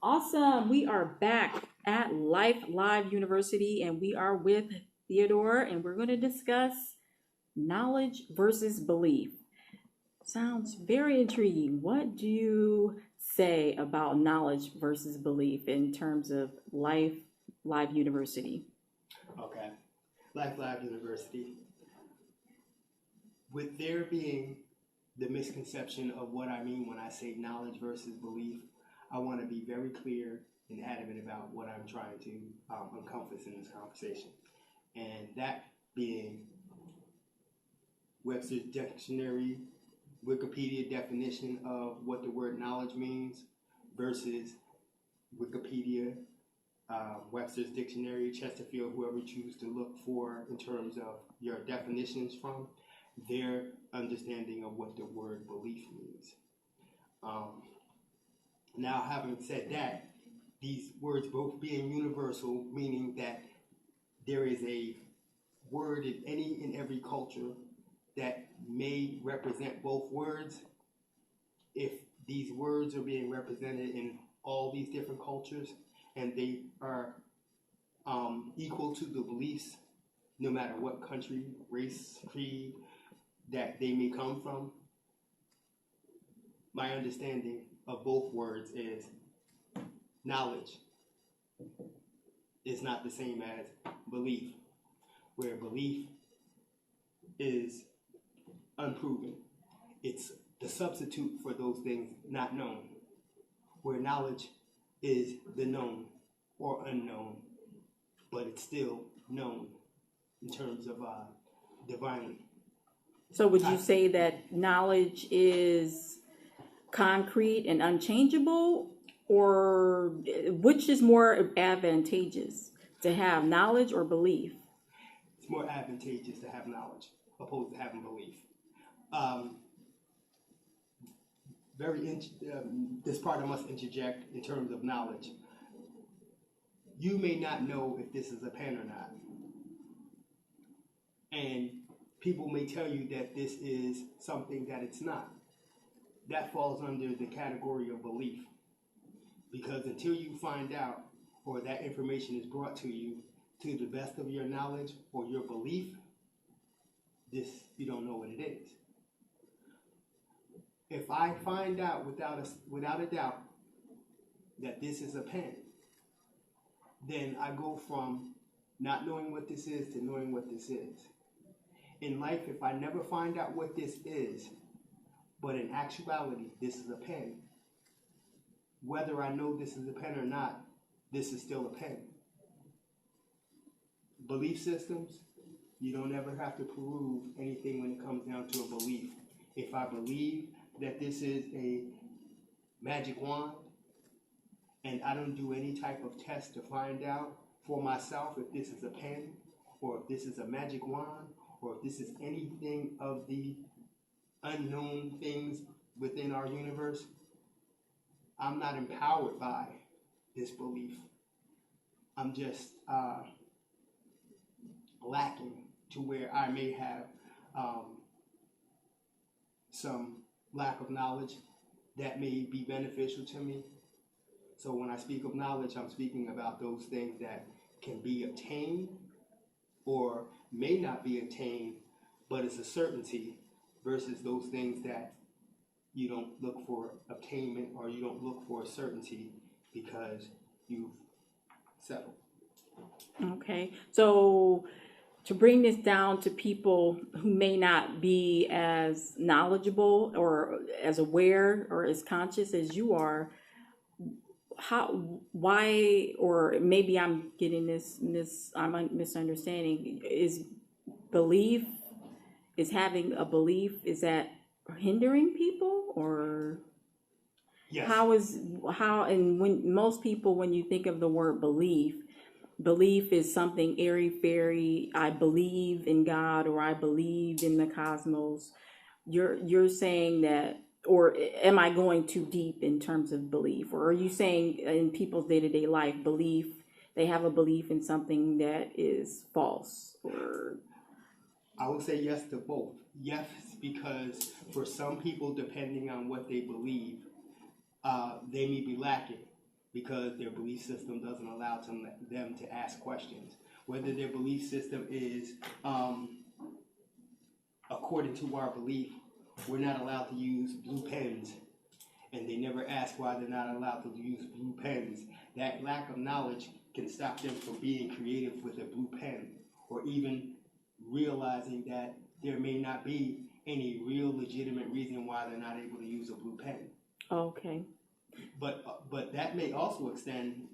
Awesome. We are back at Life Live University and we are with Theodore and we're going to discuss knowledge versus belief. Sounds very intriguing. What do you say about knowledge versus belief in terms of Life Live University? Okay. Life Live University. With there being the misconception of what I mean when I say knowledge versus belief, I want to be very clear and adamant about what I'm trying to encompass in this conversation. And that being Webster's Dictionary, Wikipedia definition of what the word knowledge means versus Wikipedia, Webster's Dictionary, Chesterfield, whoever you choose to look for in terms of your definitions from, their understanding of what the word belief means. Now, having said that, these words both being universal, meaning that there is a word in any and every culture that may represent both words. If these words are being represented in all these different cultures and they are equal to the beliefs, no matter what country, race, creed that they may come from, my understanding of both words is knowledge is not the same as belief, where belief is unproven. It's the substitute for those things not known, where knowledge is the known or unknown, but it's still known in terms of divinely. So would you say that knowledge is concrete and unchangeable, or which is more advantageous, to have knowledge or belief? It's more advantageous to have knowledge opposed to having belief. This part I must interject in terms of knowledge. You may not know if this is a pen or not. And people may tell you that this is something that it's not. That falls under the category of belief. Because until you find out, or that information is brought to you to the best of your knowledge or your belief, you don't know what it is. If I find out without a doubt that this is a pen, then I go from not knowing what this is to knowing what this is. In life, if I never find out what this is, but in actuality, this is a pen, whether I know this is a pen or not, this is still a pen. Belief systems, you don't ever have to prove anything when it comes down to a belief. If I believe that this is a magic wand, and I don't do any type of test to find out for myself if this is a pen, or if this is a magic wand, or if this is anything of the unknown things within our universe, I'm not empowered by this belief. I'm just lacking to where I may have some lack of knowledge that may be beneficial to me. So when I speak of knowledge, I'm speaking about those things that can be obtained or may not be attained, but it's a certainty, versus those things that you don't look for obtainment or you don't look for a certainty because you've settled. Okay, so to bring this down to people who may not be as knowledgeable or as aware or as conscious as you are, why, or maybe I'm getting I'm misunderstanding, is having a belief, is that hindering people, or Yes. when most people, when you think of the word belief is something airy-fairy. I believe in God, or I believe in the cosmos. You're saying that, or am I going too deep in terms of belief? Or are you saying in people's day-to-day life, they have a belief in something that is false? Or I would say yes to both. Yes, because for some people, depending on what they believe, they may be lacking. because their belief system doesn't allow them to ask questions. Whether their belief system is according to our belief, we're not allowed to use blue pens, and they never ask why they're not allowed to use blue pens. That lack of knowledge can stop them from being creative with a blue pen, or even realizing that there may not be any real legitimate reason why they're not able to use a blue pen. Okay. But that may also extend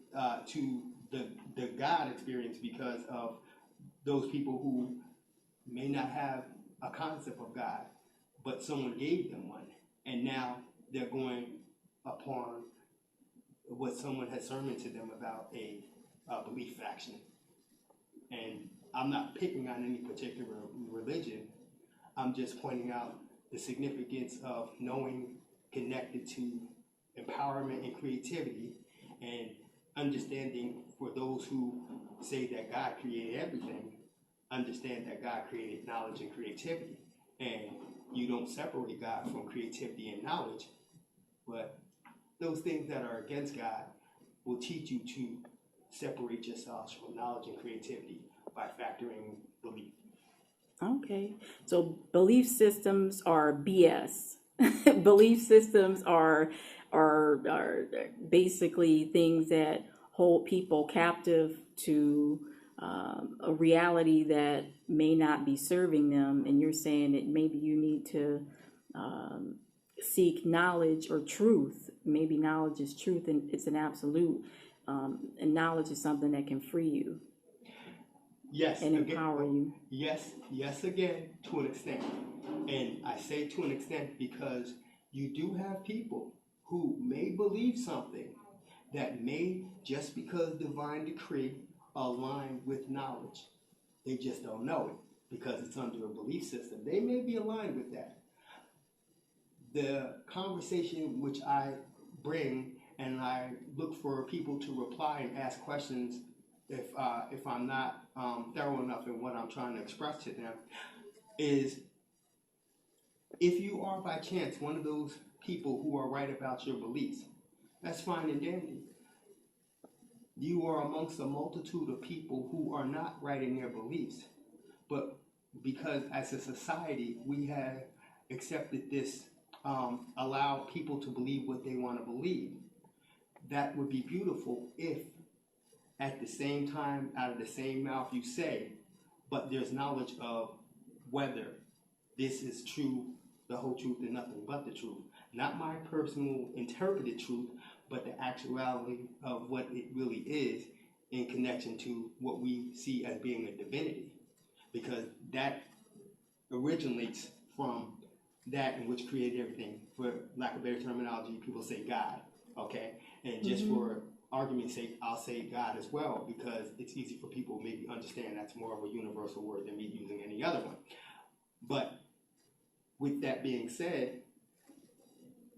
to the God experience, because of those people who may not have a concept of God, but someone gave them one, and now they're going upon what someone has sermoned to them about a belief faction. And I'm not picking on any particular religion. I'm just pointing out the significance of knowing, connected to empowerment and creativity, and understanding, for those who say that God created everything, understand that God created knowledge and creativity. And you don't separate God from creativity and knowledge, but those things that are against God will teach you to separate yourselves from knowledge and creativity by factoring belief. Okay. So belief systems are BS. Belief systems are basically things that hold people captive to a reality that may not be serving them. And you're saying that maybe you need to seek knowledge or truth. Maybe knowledge is truth, and it's an absolute. And knowledge is something that can free you. Yes, and empower you. Yes, again, to an extent. And I say to an extent because you do have people who may believe something that may, just because divine decree, align with knowledge. They just don't know it because it's under a belief system. They may be aligned with that. The conversation which I bring, and I look for people to reply and ask questions if I'm not thorough enough in what I'm trying to express to them, is if you are by chance one of those people who are right about your beliefs, that's fine and dandy. You are amongst a multitude of people who are not right in their beliefs. But because as a society we have accepted this, allow people to believe what they want to believe, that would be beautiful if at the same time, out of the same mouth you say, but there's knowledge of whether this is true, the whole truth, and nothing but the truth. Not my personal interpreted truth, but the actuality of what it really is in connection to what we see as being a divinity. Because that originates from that in which created everything. For lack of better terminology, people say God, okay? And just for argument's sake, I'll say God as well, because it's easy for people to maybe understand that's more of a universal word than me using any other one. But with that being said,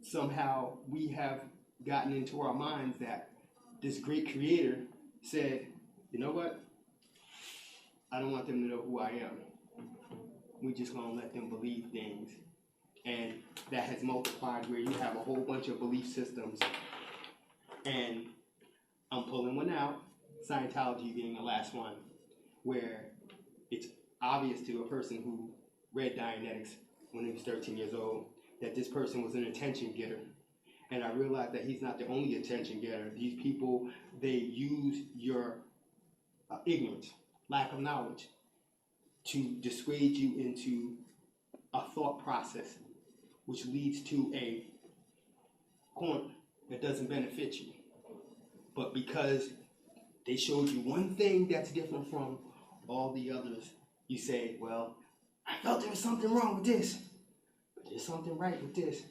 somehow we have gotten into our minds that this great creator said, you know what? I don't want them to know who I am. We're just going to let them believe things. And that has multiplied where you have a whole bunch of belief systems. And I'm pulling one out, Scientology being the last one, where it's obvious to a person who read Dianetics when he was 13 years old that this person was an attention getter. And I realized that he's not the only attention getter. These people, they use your ignorance, lack of knowledge, to dissuade you into a thought process, which leads to a corner that doesn't benefit you. But because they showed you one thing that's different from all the others, you say, well, I felt there was something wrong with this, but there's something right with this.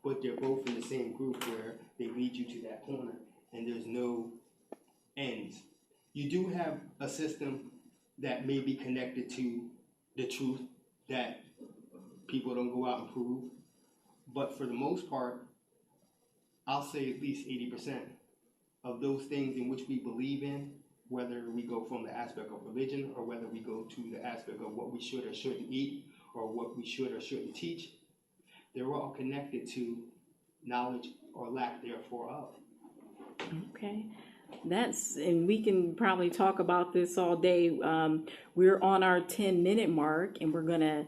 But they're both in the same group where they lead you to that corner, and there's no ends. You do have a system that may be connected to the truth that people don't go out and prove, but for the most part, I'll say at least 80% of those things in which we believe in, whether we go from the aspect of religion or whether we go to the aspect of what we should or shouldn't eat or what we should or shouldn't teach, they're all connected to knowledge or lack therefore of. Okay. And we can probably talk about this all day. We're on our 10-minute mark, and we're going to,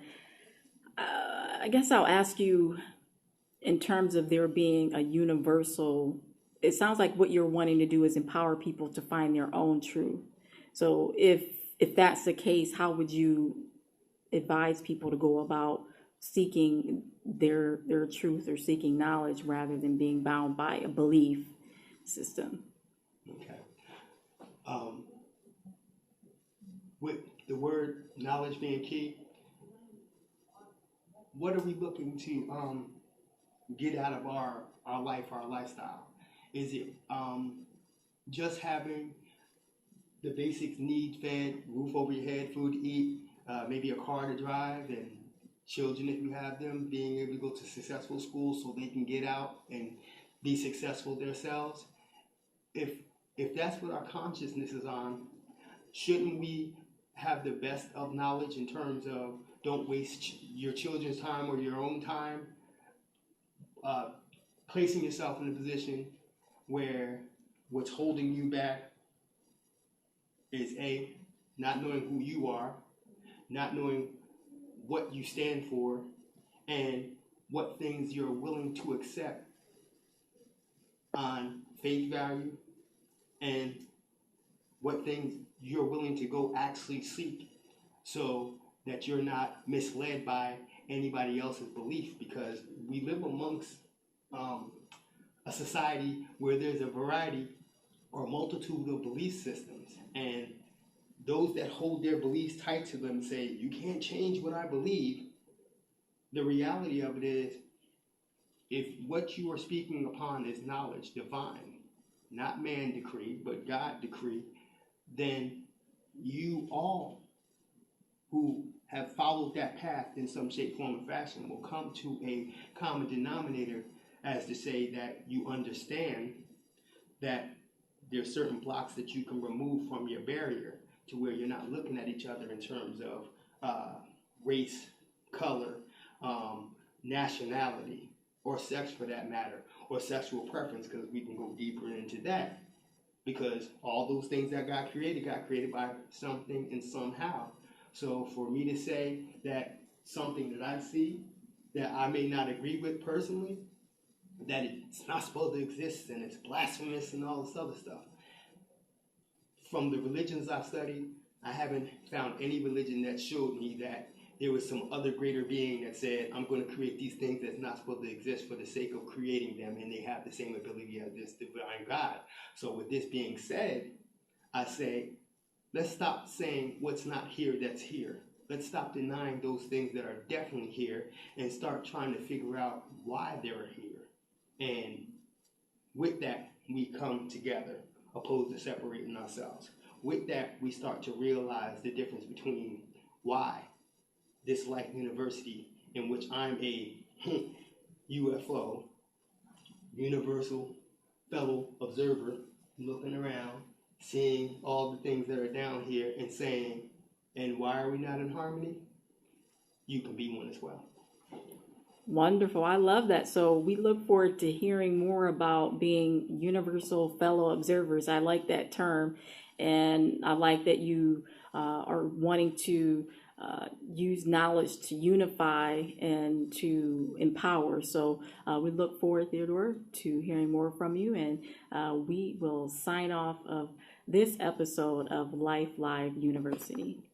I guess I'll ask you in terms of there being a universal, it sounds like what you're wanting to do is empower people to find their own truth. So if that's the case, how would you advise people to go about seeking their truth or seeking knowledge rather than being bound by a belief system? Okay. With the word knowledge being key, what are we looking to get out of our life, our lifestyle? Is it just having the basic needs fed, roof over your head, food to eat, maybe a car to drive, and children, if you have them, being able to go to successful schools so they can get out and be successful themselves? If that's what our consciousness is on, shouldn't we have the best of knowledge in terms of don't waste your children's time or your own time, placing yourself in a position where what's holding you back is not knowing who you are, not knowing what you stand for, and what things you're willing to accept on faith value, and what things you're willing to go actually seek, so that you're not misled by anybody else's belief, because we live amongst a society where there's a variety or multitude of belief systems, and those that hold their beliefs tight to them say, you can't change what I believe. The reality of it is, if what you are speaking upon is knowledge, divine, not man decree, but God decree, then you all who have followed that path in some shape, form, or fashion will come to a common denominator, as to say that you understand that there's certain blocks that you can remove from your barrier, to where you're not looking at each other in terms of race, color, nationality, or sex for that matter, or sexual preference, because we can go deeper into that. Because all those things that got created by something and somehow. So for me to say that something that I see that I may not agree with personally, that it's not supposed to exist and it's blasphemous and all this other stuff. From the religions I've studied, I haven't found any religion that showed me that there was some other greater being that said, I'm going to create these things that's not supposed to exist for the sake of creating them, and they have the same ability as this divine God. So with this being said, I say, let's stop saying what's not here that's here. Let's stop denying those things that are definitely here and start trying to figure out why they're here. And with that, we come together, opposed to separating ourselves. With that, we start to realize the difference between why this Life University, in which I'm a UFO, Universal Fellow Observer, looking around, seeing all the things that are down here and saying, and why are we not in harmony? You can be one as well. Wonderful. I love that. So we look forward to hearing more about being universal fellow observers. I like that term. And I like that you are wanting to use knowledge to unify and to empower. So we look forward, Theodore, to hearing more from you. And we will sign off of this episode of Life Live University.